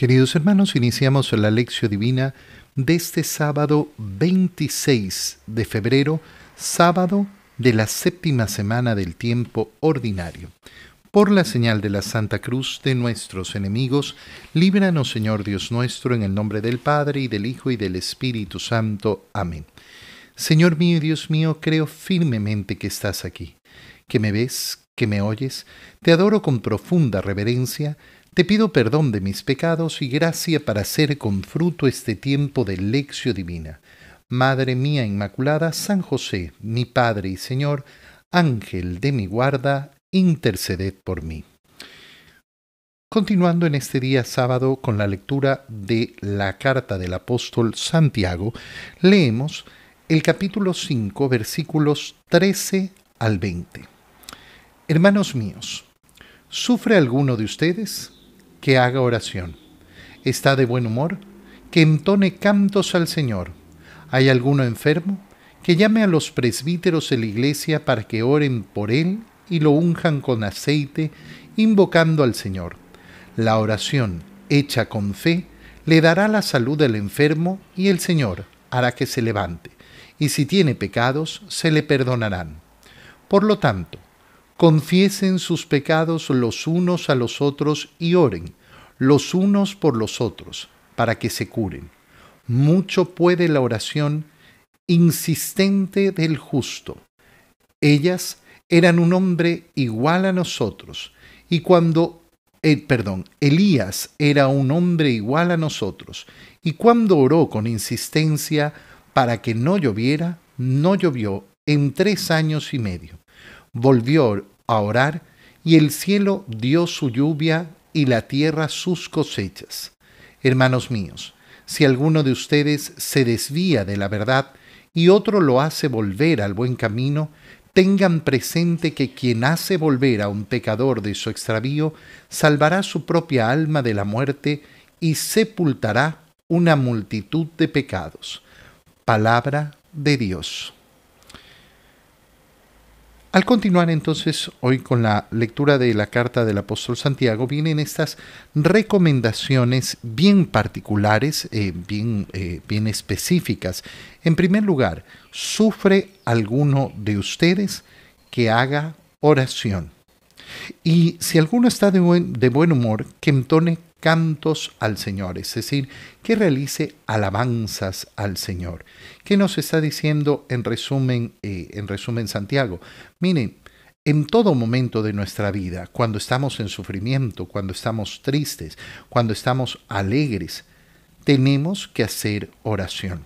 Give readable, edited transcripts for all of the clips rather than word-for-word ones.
Queridos hermanos, iniciamos la lección divina de este sábado 26 de febrero, sábado de la séptima semana del tiempo ordinario. Por la señal de la Santa Cruz de nuestros enemigos, líbranos, Señor Dios nuestro, en el nombre del Padre, y del Hijo, y del Espíritu Santo. Amén. Señor mío y Dios mío, creo firmemente que estás aquí, que me ves, que me oyes. Te adoro con profunda reverencia. Te pido perdón de mis pecados y gracia para hacer con fruto este tiempo de lección divina. Madre mía Inmaculada, San José, mi Padre y Señor, Ángel de mi guarda, interceded por mí. Continuando en este día sábado con la lectura de la carta del apóstol Santiago, leemos el capítulo 5, versículos 13 al 20. Hermanos míos, ¿sufre alguno de ustedes? Que haga oración. ¿Está de buen humor? Que entone cantos al Señor. ¿Hay alguno enfermo? Que llame a los presbíteros de la iglesia para que oren por él y lo unjan con aceite, invocando al Señor. La oración, hecha con fe, le dará la salud al enfermo y el Señor hará que se levante. Y si tiene pecados, se le perdonarán. Por lo tanto, confiesen sus pecados los unos a los otros y oren los unos por los otros, para que se curen. Mucho puede la oración insistente del justo. Ellas eran un hombre igual a nosotros, Elías era un hombre igual a nosotros, y cuando oró con insistencia para que no lloviera, no llovió en 3 años y medio. Volvió a orar y el cielo dio su lluvia y la tierra sus cosechas. Hermanos míos, si alguno de ustedes se desvía de la verdad y otro lo hace volver al buen camino, tengan presente que quien hace volver a un pecador de su extravío salvará su propia alma de la muerte y sepultará una multitud de pecados. Palabra de Dios. Al continuar entonces hoy con la lectura de la carta del apóstol Santiago, vienen estas recomendaciones bien particulares, bien específicas. En primer lugar, ¿sufre alguno de ustedes? Que haga oración. Y si alguno está de buen humor, que entone cantos al Señor, es decir, que realice alabanzas al Señor. ¿Qué nos está diciendo en resumen Santiago? Miren, en todo momento de nuestra vida, cuando estamos en sufrimiento, cuando estamos tristes, cuando estamos alegres, tenemos que hacer oración.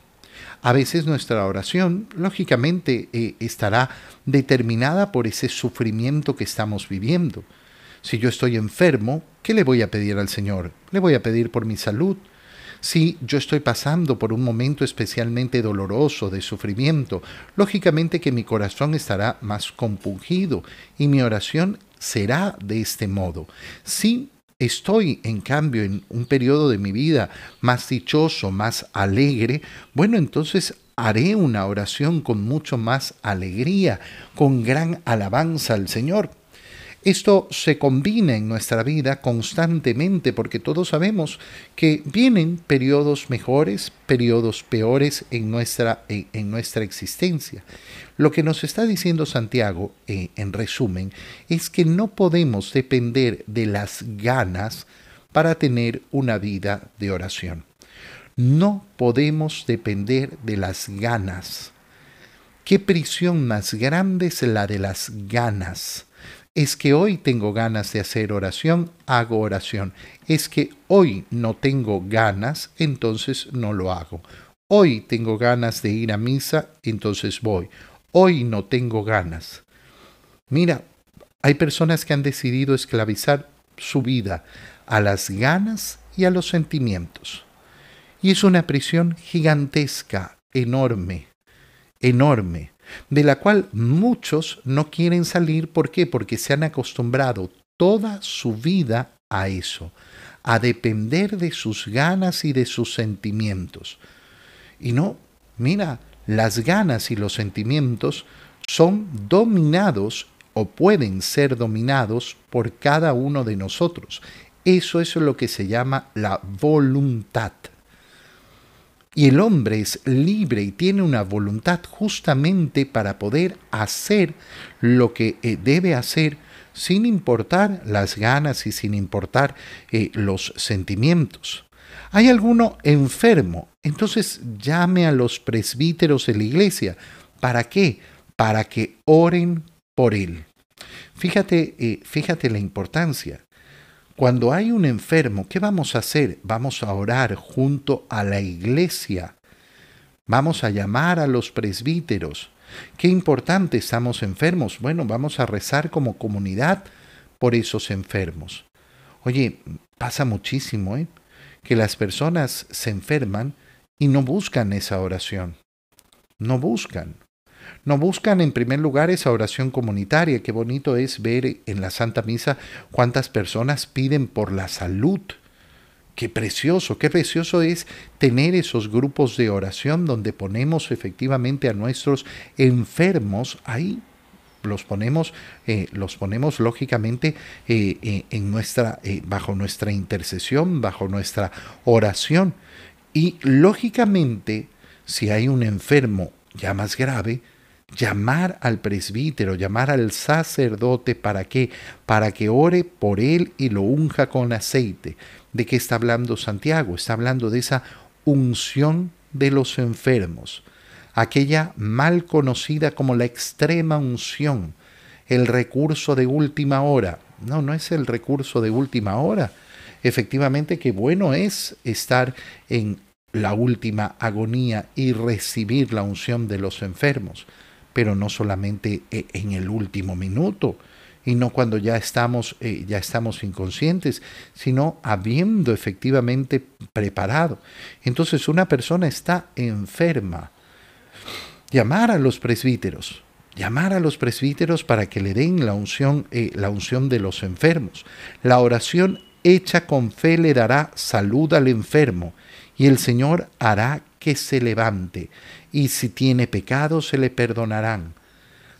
A veces nuestra oración, lógicamente, estará determinada por ese sufrimiento que estamos viviendo. Si yo estoy enfermo, ¿qué le voy a pedir al Señor? Le voy a pedir por mi salud. Si yo estoy pasando por un momento especialmente doloroso de sufrimiento, lógicamente que mi corazón estará más compungido y mi oración será de este modo. Si estoy, en cambio, en un periodo de mi vida más dichoso, más alegre, bueno, entonces haré una oración con mucho más alegría, con gran alabanza al Señor. Esto se combina en nuestra vida constantemente porque todos sabemos que vienen periodos mejores, periodos peores en nuestra existencia. Lo que nos está diciendo Santiago, en resumen, es que no podemos depender de las ganas para tener una vida de oración. No podemos depender de las ganas. ¿Qué prisión más grande es la de las ganas? Es que hoy tengo ganas de hacer oración, hago oración. Es que hoy no tengo ganas, entonces no lo hago. Hoy tengo ganas de ir a misa, entonces voy. Hoy no tengo ganas. Mira, hay personas que han decidido esclavizar su vida a las ganas y a los sentimientos. Y es una prisión gigantesca, enorme, de la cual muchos no quieren salir. ¿Por qué? Porque se han acostumbrado toda su vida a eso, a depender de sus ganas y de sus sentimientos. Y no, mira, las ganas y los sentimientos son dominados o pueden ser dominados por cada uno de nosotros. Eso es lo que se llama la voluntad. Y el hombre es libre y tiene una voluntad justamente para poder hacer lo que debe hacer sin importar las ganas y sin importar los sentimientos. ¿Hay alguno enfermo? Entonces llame a los presbíteros de la iglesia. ¿Para qué? Para que oren por él. Fíjate la importancia. Cuando hay un enfermo, ¿qué vamos a hacer? Vamos a orar junto a la iglesia. Vamos a llamar a los presbíteros. Qué importante, estamos enfermos. Bueno, vamos a rezar como comunidad por esos enfermos. Oye, pasa muchísimo, que las personas se enferman y no buscan esa oración. No buscan. No buscan en primer lugar esa oración comunitaria. Qué bonito es ver en la Santa Misa cuántas personas piden por la salud. Qué precioso es tener esos grupos de oración donde ponemos efectivamente a nuestros enfermos ahí. Los ponemos lógicamente bajo nuestra intercesión, bajo nuestra oración. Y lógicamente, si hay un enfermo ya más grave, llamar al presbítero, llamar al sacerdote, ¿para qué? Para que ore por él y lo unja con aceite. ¿De qué está hablando Santiago? Está hablando de esa unción de los enfermos, aquella mal conocida como la extrema unción, el recurso de última hora. No, no es el recurso de última hora. Efectivamente que bueno es estar en la última agonía y recibir la unción de los enfermos, pero no solamente en el último minuto, y no cuando ya estamos inconscientes, sino habiendo efectivamente preparado. Entonces una persona está enferma. Llamar a los presbíteros para que le den la unción de los enfermos. La oración hecha con fe le dará salud al enfermo, y el Señor hará que se levante, y si tiene pecado se le perdonarán.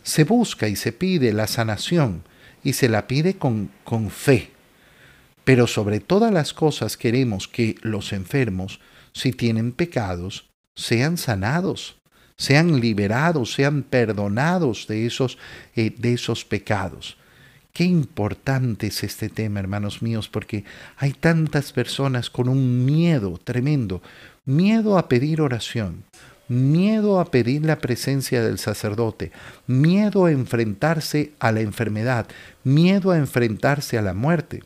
Se busca y se pide la sanación, y se la pide con fe. Pero sobre todas las cosas queremos que los enfermos, si tienen pecados, sean sanados, sean liberados, sean perdonados de esos pecados. Qué importante es este tema, hermanos míos, porque hay tantas personas con un miedo tremendo, miedo a pedir oración, miedo a pedir la presencia del sacerdote, miedo a enfrentarse a la enfermedad, miedo a enfrentarse a la muerte.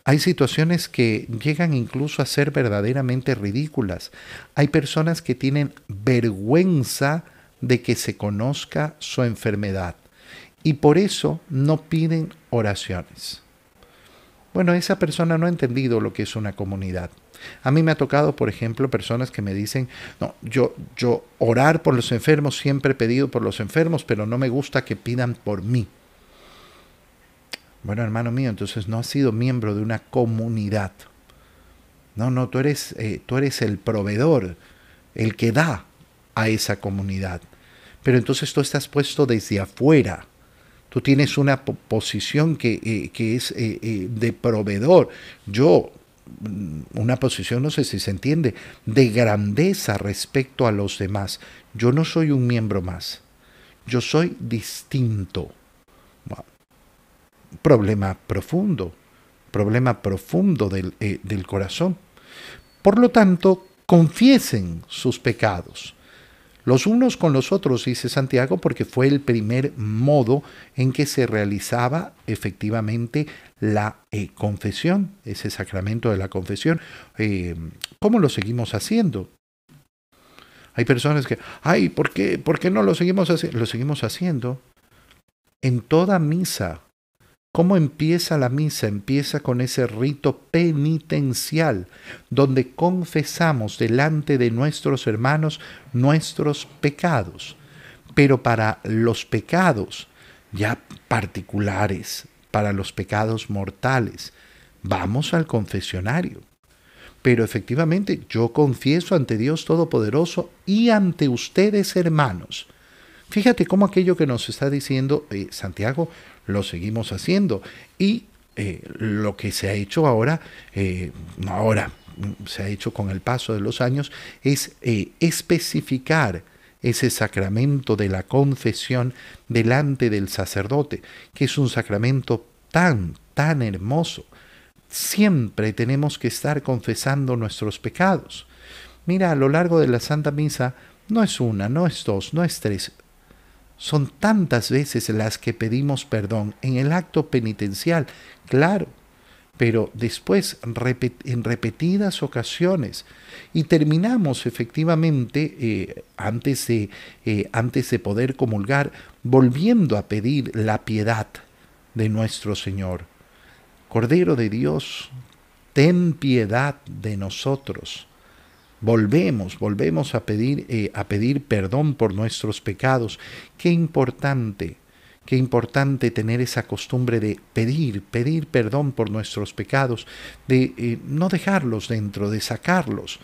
Hay situaciones que llegan incluso a ser verdaderamente ridículas. Hay personas que tienen vergüenza de que se conozca su enfermedad y por eso no piden oraciones. Bueno, esa persona no ha entendido lo que es una comunidad. A mí me ha tocado, por ejemplo, personas que me dicen, no, yo orar por los enfermos, siempre he pedido por los enfermos, pero no me gusta que pidan por mí. Bueno, hermano mío, entonces no has sido miembro de una comunidad. No, tú eres el proveedor, el que da a esa comunidad. Pero entonces tú estás puesto desde afuera. Tú tienes una posición que es de proveedor. Una posición, no sé si se entiende, de grandeza respecto a los demás. Yo no soy un miembro más. Yo soy distinto. Wow. Problema profundo del corazón. Por lo tanto, confiesen sus pecados, los unos con los otros, dice Santiago, porque fue el primer modo en que se realizaba efectivamente la confesión, ese sacramento de la confesión. ¿Cómo lo seguimos haciendo? Hay personas que, ¿por qué no lo seguimos haciendo? Lo seguimos haciendo en toda misa. ¿Cómo empieza la misa? Empieza con ese rito penitencial, donde confesamos delante de nuestros hermanos nuestros pecados. Pero para los pecados ya particulares, para los pecados mortales, vamos al confesionario. Pero efectivamente yo confieso ante Dios Todopoderoso y ante ustedes, hermanos. Fíjate cómo aquello que nos está diciendo Santiago lo seguimos haciendo. Y lo que se ha hecho ahora, no ahora, se ha hecho con el paso de los años, es especificar ese sacramento de la confesión delante del sacerdote, que es un sacramento tan hermoso. Siempre tenemos que estar confesando nuestros pecados. Mira, a lo largo de la Santa Misa, no es una, no es dos, no es tres. Son tantas veces las que pedimos perdón en el acto penitencial, claro, pero después en repetidas ocasiones. Y terminamos efectivamente, antes de poder comulgar, volviendo a pedir la piedad de nuestro Señor. Cordero de Dios, ten piedad de nosotros. Volvemos a pedir perdón por nuestros pecados. Qué importante tener esa costumbre de pedir perdón por nuestros pecados, de no dejarlos dentro, de sacarlos,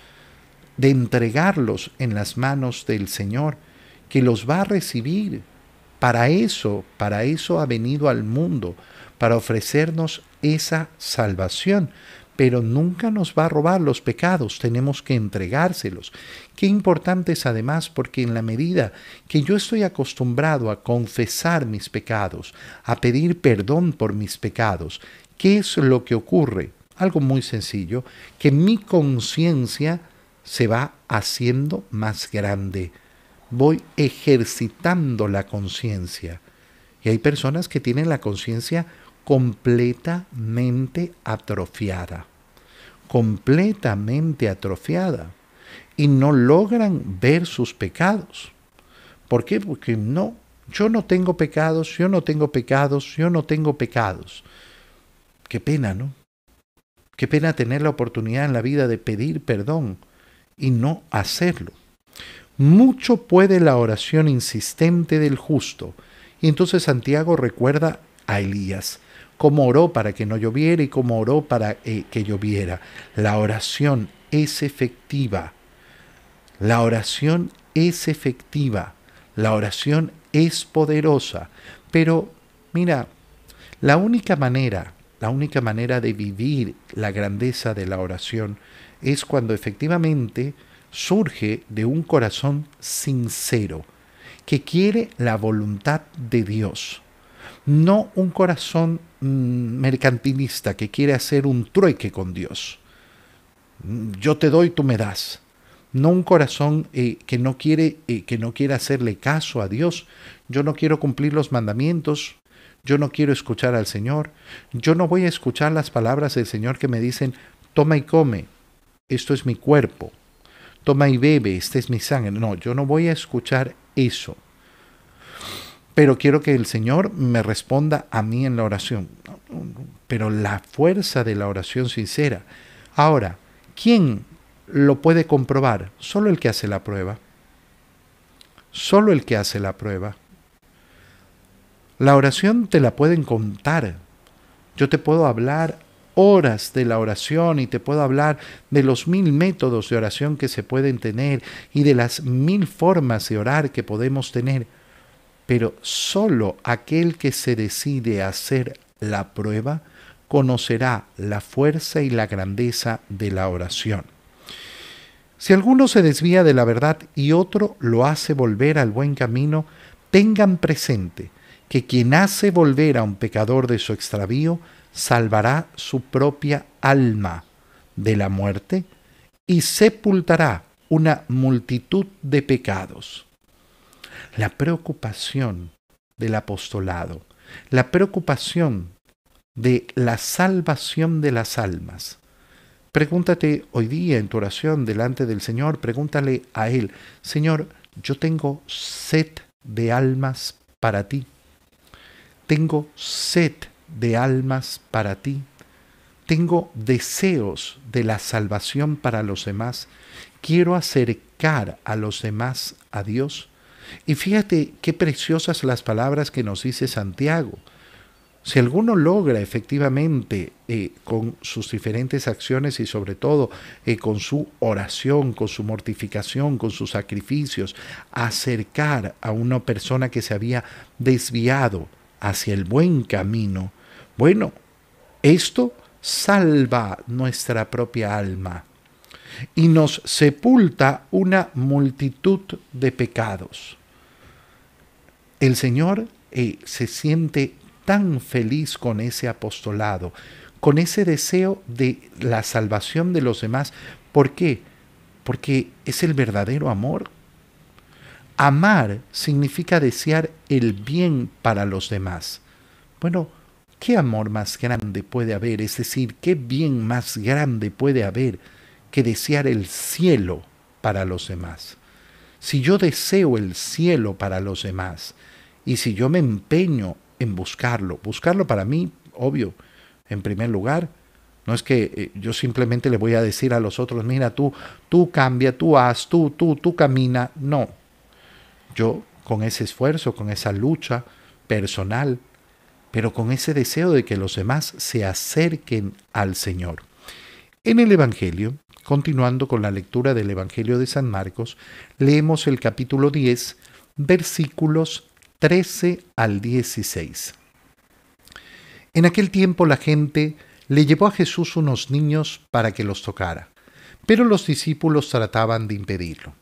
de entregarlos en las manos del Señor, que los va a recibir. Para eso ha venido al mundo, para ofrecernos esa salvación. Pero nunca nos va a robar los pecados, tenemos que entregárselos. Qué importante es además, porque en la medida que yo estoy acostumbrado a confesar mis pecados, a pedir perdón por mis pecados, ¿qué es lo que ocurre? Algo muy sencillo, que mi conciencia se va haciendo más grande. Voy ejercitando la conciencia. Y hay personas que tienen la conciencia completamente atrofiada y no logran ver sus pecados. ¿Por qué? Porque yo no tengo pecados. Qué pena, ¿no? Qué pena tener la oportunidad en la vida de pedir perdón y no hacerlo. Mucho puede la oración insistente del justo. Y entonces Santiago recuerda a Elías, cómo oró para que no lloviera y cómo oró para que lloviera. La oración es efectiva. La oración es efectiva. La oración es poderosa. Pero mira, la única manera de vivir la grandeza de la oración es cuando efectivamente surge de un corazón sincero, que quiere la voluntad de Dios. No un corazón mercantilista que quiere hacer un trueque con Dios. Yo te doy, tú me das. No un corazón que no quiere hacerle caso a Dios. Yo no quiero cumplir los mandamientos. Yo no quiero escuchar al Señor. Yo no voy a escuchar las palabras del Señor que me dicen, toma y come, esto es mi cuerpo. Toma y bebe, esta es mi sangre. No, yo no voy a escuchar eso. Pero quiero que el Señor me responda a mí en la oración. Pero la fuerza de la oración sincera. Ahora, ¿quién lo puede comprobar? Solo el que hace la prueba. Solo el que hace la prueba. La oración te la pueden contar. Yo te puedo hablar horas de la oración y te puedo hablar de los 1000 métodos de oración que se pueden tener y de las 1000 formas de orar que podemos tener. Pero solo aquel que se decide a hacer la prueba conocerá la fuerza y la grandeza de la oración. Si alguno se desvía de la verdad y otro lo hace volver al buen camino, tengan presente que quien hace volver a un pecador de su extravío salvará su propia alma de la muerte y sepultará una multitud de pecados. La preocupación del apostolado, la preocupación de la salvación de las almas. Pregúntate hoy día en tu oración delante del Señor, pregúntale a Él, Señor, yo tengo sed de almas para ti. Tengo sed de almas para ti. Tengo deseos de la salvación para los demás. Quiero acercar a los demás a Dios. Y fíjate qué preciosas las palabras que nos dice Santiago. Si alguno logra efectivamente con sus diferentes acciones y sobre todo con su oración, con su mortificación, con sus sacrificios, acercar a una persona que se había desviado hacia el buen camino, bueno, Esto salva nuestra propia alma y nos sepulta una multitud de pecados. El Señor se siente tan feliz con ese apostolado, con ese deseo de la salvación de los demás. ¿Por qué? Porque es el verdadero amor. Amar significa desear el bien para los demás. Bueno, ¿qué amor más grande puede haber? Es decir, ¿qué bien más grande puede haber que desear el cielo para los demás? Si yo deseo el cielo para los demás y si yo me empeño en buscarlo para mí, obvio, en primer lugar, no es que yo simplemente le voy a decir a los otros, mira, tú cambia, tú haz, tú camina. No, yo con ese esfuerzo, con esa lucha personal, pero con ese deseo de que los demás se acerquen al Señor. En el Evangelio, continuando con la lectura del Evangelio de San Marcos, leemos el capítulo 10, versículos 13 al 16. En aquel tiempo la gente le llevó a Jesús unos niños para que los tocara, pero los discípulos trataban de impedirlo.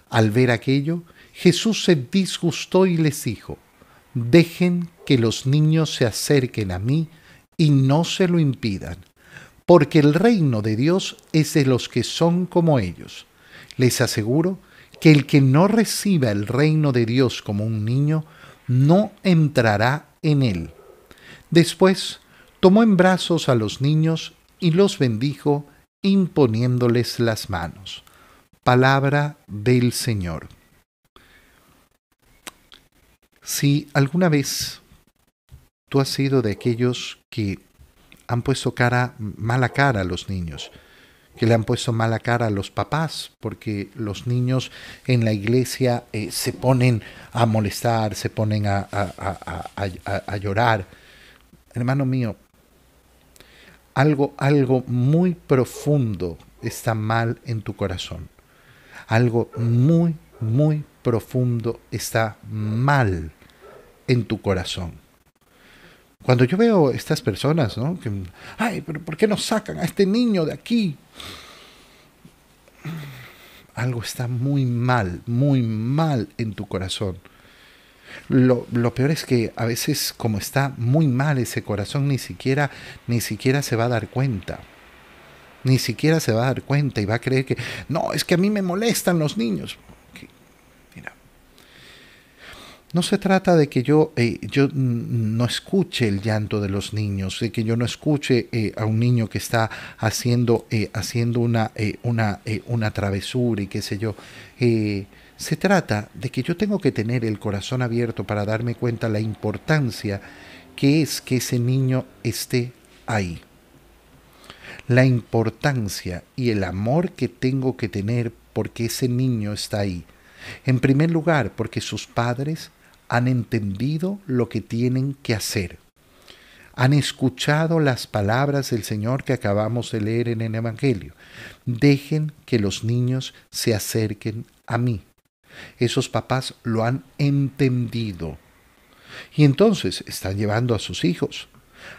Al ver aquello, Jesús se disgustó y les dijo: dejen que los niños se acerquen a mí y no se lo impidan, porque el reino de Dios es de los que son como ellos. Les aseguro que el que no reciba el reino de Dios como un niño, no entrará en él. Después tomó en brazos a los niños y los bendijo, imponiéndoles las manos. Palabra del Señor. Si alguna vez tú has sido de aquellos que han puesto mala cara a los niños, que le han puesto mala cara a los papás, porque los niños en la iglesia se ponen a molestar, se ponen a llorar. Hermano mío, algo muy profundo está mal en tu corazón. Algo muy, muy profundo está mal en tu corazón. Cuando yo veo estas personas, ¿no? Que, ay, pero ¿por qué nos sacan a este niño de aquí? Algo está muy mal en tu corazón. Lo peor es que a veces, como está muy mal ese corazón, ni siquiera se va a dar cuenta. Ni siquiera se va a dar cuenta y va a creer que, no, es que a mí me molestan los niños. Mira, no se trata de que yo no escuche el llanto de los niños, de que yo no escuche a un niño que está haciendo una travesura y qué sé yo. Se trata de que yo tengo que tener el corazón abierto para darme cuenta la importancia que es que ese niño esté ahí. La importancia y el amor que tengo que tener porque ese niño está ahí. En primer lugar, porque sus padres han entendido lo que tienen que hacer. Han escuchado las palabras del Señor que acabamos de leer en el Evangelio. Dejen que los niños se acerquen a mí. Esos papás lo han entendido. Y entonces están llevando a sus hijos.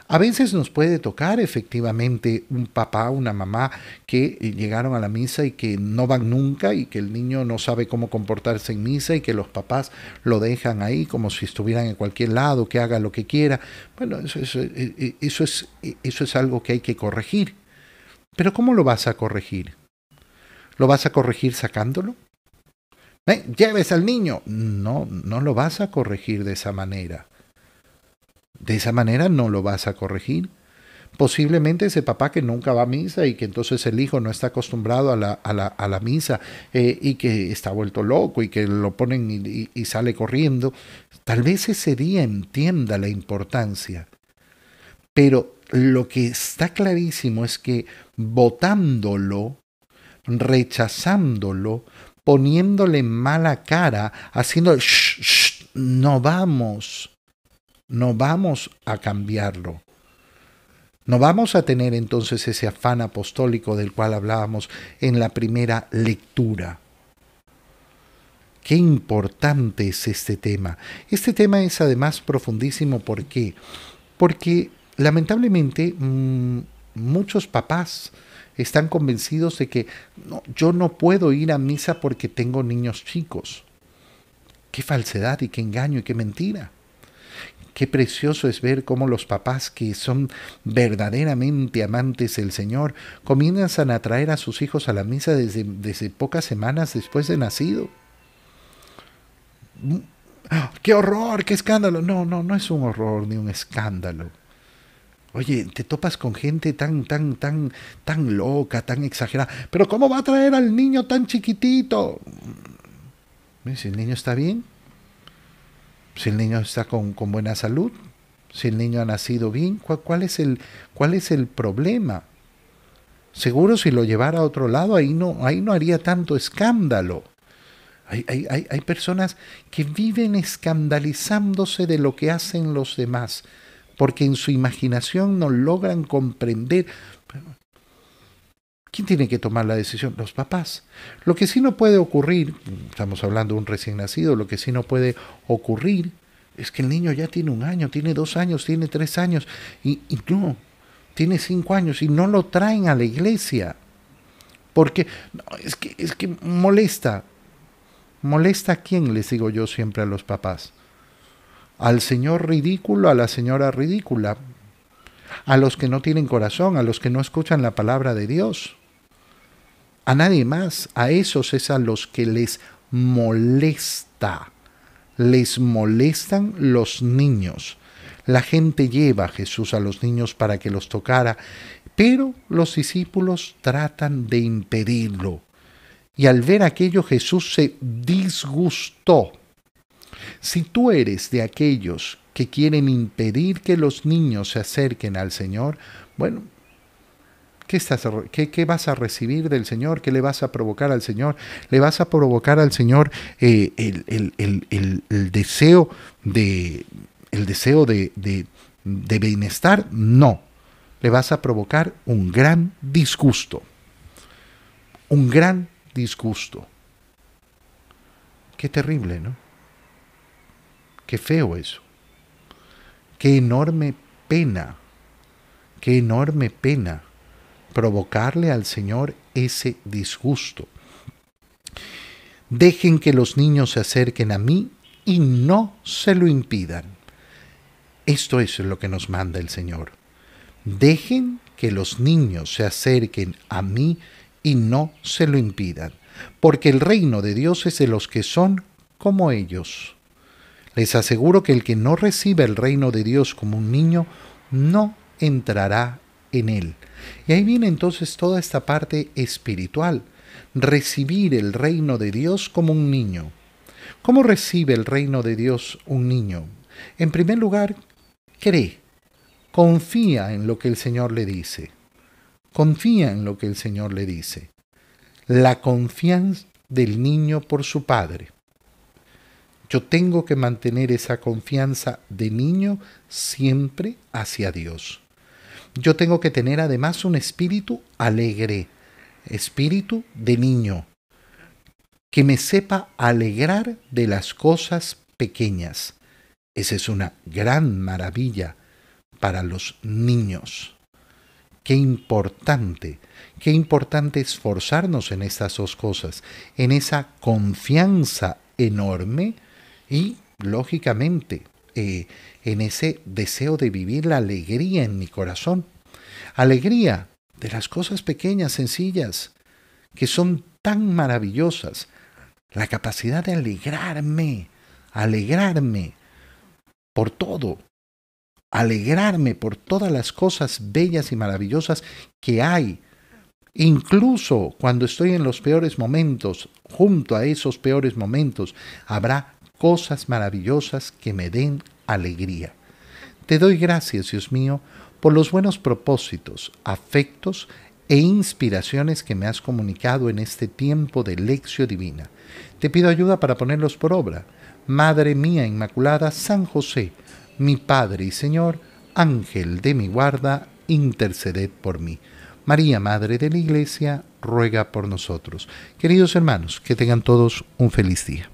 A veces nos puede tocar efectivamente un papá, una mamá que llegaron a la misa y que no van nunca y que el niño no sabe cómo comportarse en misa y que los papás lo dejan ahí como si estuvieran en cualquier lado, que haga lo que quiera. Bueno, eso es algo que hay que corregir. Pero ¿cómo lo vas a corregir? ¿Lo vas a corregir sacándolo? Lleves al niño. No lo vas a corregir de esa manera. De esa manera no lo vas a corregir. Posiblemente ese papá que nunca va a misa y que entonces el hijo no está acostumbrado a la misa y que está vuelto loco y que lo ponen y sale corriendo, tal vez ese día entienda la importancia. Pero lo que está clarísimo es que votándolo, rechazándolo, poniéndole mala cara, haciendo no vamos a cambiarlo. No vamos a tener entonces ese afán apostólico del cual hablábamos en la primera lectura. Qué importante es este tema. Este tema es además profundísimo. ¿Por qué? Porque lamentablemente, muchos papás están convencidos de que no, yo no puedo ir a misa porque tengo niños chicos. Qué falsedad y qué engaño y qué mentira. Qué precioso es ver cómo los papás que son verdaderamente amantes del Señor comienzan a traer a sus hijos a la misa desde pocas semanas después de nacido. ¡Qué horror! ¡Qué escándalo! No, no, no es un horror ni un escándalo. Oye, te topas con gente tan loca, tan exagerada. Pero ¿cómo va a traer al niño tan chiquitito? Si el niño está bien, si el niño está con buena salud, si el niño ha nacido bien, ¿cuál es el problema? Seguro si lo llevara a otro lado, ahí no haría tanto escándalo. Hay personas que viven escandalizándose de lo que hacen los demás, porque en su imaginación no logran comprender. ¿Quién tiene que tomar la decisión? Los papás. Lo que sí no puede ocurrir, estamos hablando de un recién nacido, lo que sí no puede ocurrir es que el niño ya tiene 1 año, tiene 2 años, tiene 3 años, y no, tiene 5 años y no lo traen a la iglesia. Porque no, es que molesta. ¿Molesta a quién? Les digo yo siempre a los papás. Al señor ridículo, a la señora ridícula, a los que no tienen corazón, a los que no escuchan la palabra de Dios. A nadie más, a esos es a los que les molesta. Les molestan los niños. La gente lleva a Jesús a los niños para que los tocara, pero los discípulos tratan de impedirlo. Y al ver aquello Jesús se disgustó. Si tú eres de aquellos que quieren impedir que los niños se acerquen al Señor, bueno, ¿qué vas a recibir del Señor? ¿Qué le vas a provocar al Señor? ¿Le vas a provocar al Señor el deseo de bienestar? No. Le vas a provocar un gran disgusto. Un gran disgusto. Qué terrible, ¿no? Qué feo eso. Qué enorme pena. Qué enorme pena provocarle al Señor ese disgusto. Dejen que los niños se acerquen a mí y no se lo impidan. Esto es lo que nos manda el Señor. Dejen que los niños se acerquen a mí y no se lo impidan, porque el reino de Dios es de los que son como ellos. Les aseguro que el que no recibe el reino de Dios como un niño, no entrará en él. Y ahí viene entonces toda esta parte espiritual, recibir el reino de Dios como un niño. ¿Cómo recibe el reino de Dios un niño? En primer lugar, cree, confía en lo que el Señor le dice. Confía en lo que el Señor le dice. La confianza del niño por su padre. Yo tengo que mantener esa confianza de niño siempre hacia Dios. Yo tengo que tener además un espíritu alegre, espíritu de niño, que me sepa alegrar de las cosas pequeñas. Esa es una gran maravilla para los niños. Qué importante esforzarnos en estas dos cosas, en esa confianza enorme y, lógicamente, en ese deseo de vivir la alegría en mi corazón. Alegría de las cosas pequeñas, sencillas, que son tan maravillosas. La capacidad de alegrarme por todo. Alegrarme por todas las cosas bellas y maravillosas que hay. Incluso cuando estoy en los peores momentos, junto a esos peores momentos, habrá cosas maravillosas que me den alegría. Te doy gracias, Dios mío, por los buenos propósitos, afectos e inspiraciones que me has comunicado en este tiempo de lección divina. Te pido ayuda para ponerlos por obra. Madre mía Inmaculada, San José, mi Padre y Señor, Ángel de mi guarda, interceded por mí. María, Madre de la Iglesia, ruega por nosotros. Queridos hermanos, que tengan todos un feliz día.